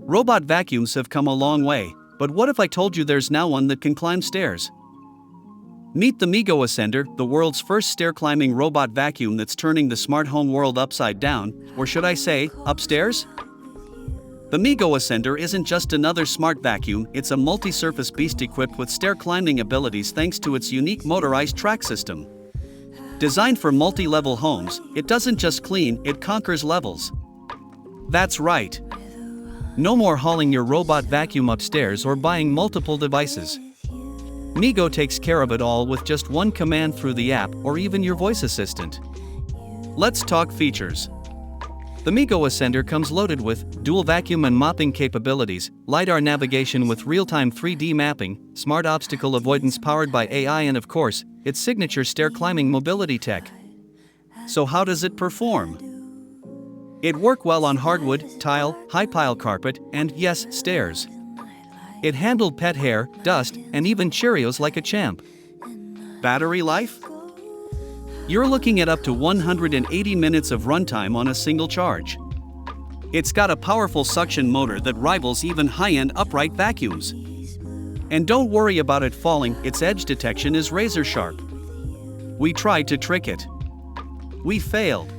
Robot vacuums have come a long way, but what if I told you there's now one that can climb stairs? Meet the MIGO Ascender, the world's first stair-climbing robot vacuum that's turning the smart home world upside down, or should I say, upstairs? The MIGO Ascender isn't just another smart vacuum, it's a multi-surface beast equipped with stair-climbing abilities thanks to its unique motorized track system. Designed for multi-level homes, it doesn't just clean, it conquers levels. That's right. No more hauling your robot vacuum upstairs or buying multiple devices. MIGO takes care of it all with just one command through the app or even your voice assistant. Let's talk features. The MIGO Ascender comes loaded with dual vacuum and mopping capabilities, LiDAR navigation with real-time 3D mapping, smart obstacle avoidance powered by AI, and of course, its signature stair-climbing mobility tech. So how does it perform? It works well on hardwood, tile, high-pile carpet, and yes, stairs. It handled pet hair, dust, and even Cheerios like a champ. Battery life? You're looking at up to 180 minutes of runtime on a single charge. It's got a powerful suction motor that rivals even high-end upright vacuums. And don't worry about it falling, its edge detection is razor sharp. We tried to trick it. We failed.